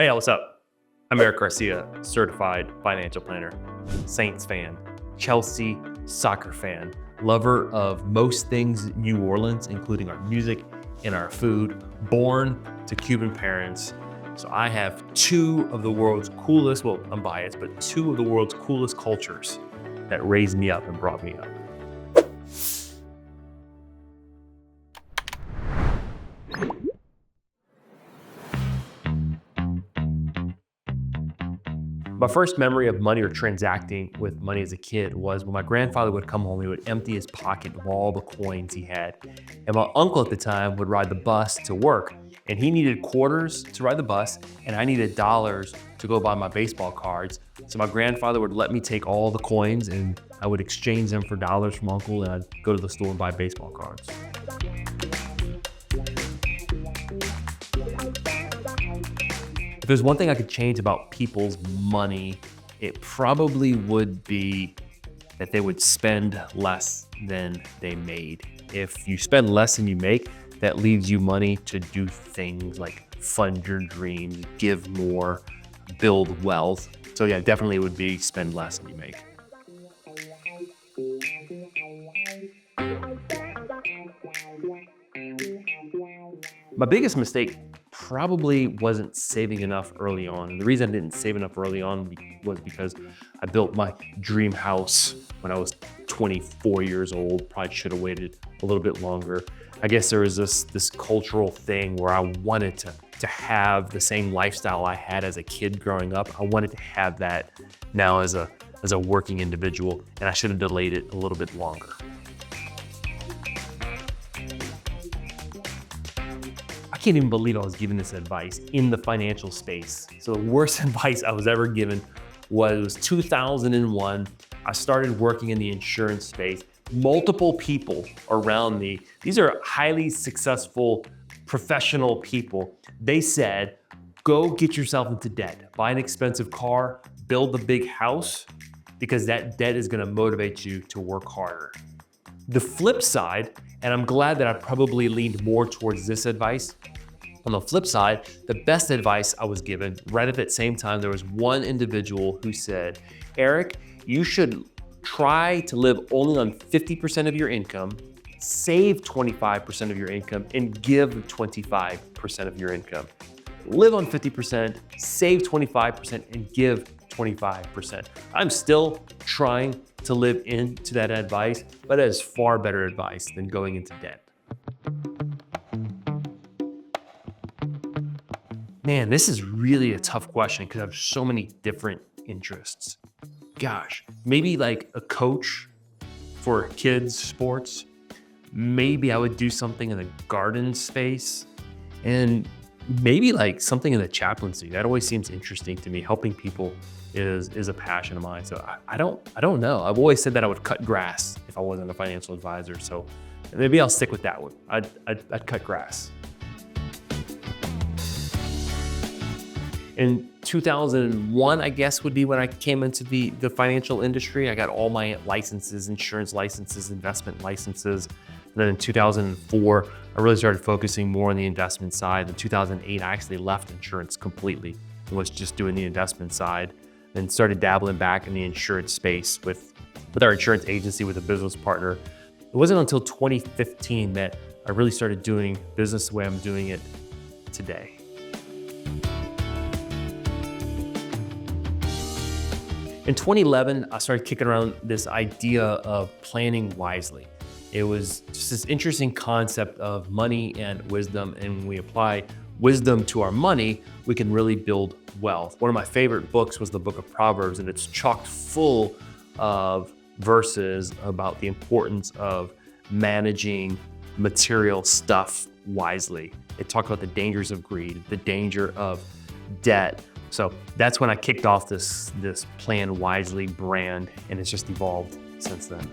Hey, what's up? I'm Eric Garcia, certified financial planner, Saints fan, Chelsea soccer fan, lover of most things New Orleans, including our music and our food, born to Cuban parents. So I have two of the world's coolest, well, I'm biased, but two of the world's coolest cultures that raised me up and brought me up. My first memory of money or transacting with money as a kid was when my grandfather would come home, he would empty his pocket of all the coins he had. And my uncle at the time would ride the bus to work, and he needed quarters to ride the bus, and I needed dollars to go buy my baseball cards. So my grandfather would let me take all the coins and I would exchange them for dollars from uncle, and I'd go to the store and buy baseball cards. If there's one thing I could change about people's money, it probably would be that they would spend less than they made. If you spend less than you make, that leaves you money to do things like fund your dreams, give more, build wealth. So yeah, definitely it would be spend less than you make. My biggest mistake probably wasn't saving enough early on. And the reason I didn't save enough early on was because I built my dream house when I was 24 years old. Probably should have waited a little bit longer. I guess there was this cultural thing where I wanted to have the same lifestyle I had as a kid growing up. I wanted to have that now as a working individual, and I should have delayed it a little bit longer. I can't even believe I was given this advice in the financial space. So the worst advice I was ever given was 2001. I started working in the insurance space. Multiple people around me, these are highly successful professional people. They said, go get yourself into debt, buy an expensive car, build a big house, because that debt is gonna motivate you to work harder. The flip side, and I'm glad that I probably leaned more towards this advice. On the flip side, the best advice I was given, right at that same time, there was one individual who said, Eric, you should try to live only on 50% of your income, save 25% of your income, and give 25% of your income. Live on 50%, save 25%, and give 25%. I'm still trying to live into that advice, but it is far better advice than going into debt. Man, this is really a tough question because I have so many different interests. Gosh, maybe like a coach for kids sports. Maybe I would do something in the garden space, and maybe like something in the chaplaincy. That always seems interesting to me. Helping people is a passion of mine. So I don't know. I've always said that I would cut grass if I wasn't a financial advisor. So maybe I'll stick with that one. I'd cut grass. In 2001, I guess, would be when I came into the financial industry. I got all my licenses, insurance licenses, investment licenses. And then in 2004, I really started focusing more on the investment side. In 2008, I actually left insurance completely and was just doing the investment side. Then started dabbling back in the insurance space with our insurance agency with a business partner. It wasn't until 2015 that I really started doing business the way I'm doing it today. In 2011, I started kicking around this idea of planning wisely. It was just this interesting concept of money and wisdom, and when we apply wisdom to our money, we can really build wealth. One of my favorite books was the book of Proverbs, and it's chock full of verses about the importance of managing material stuff wisely. It talked about the dangers of greed, the danger of debt. So that's when I kicked off this Plan Wisely brand, and it's just evolved since then.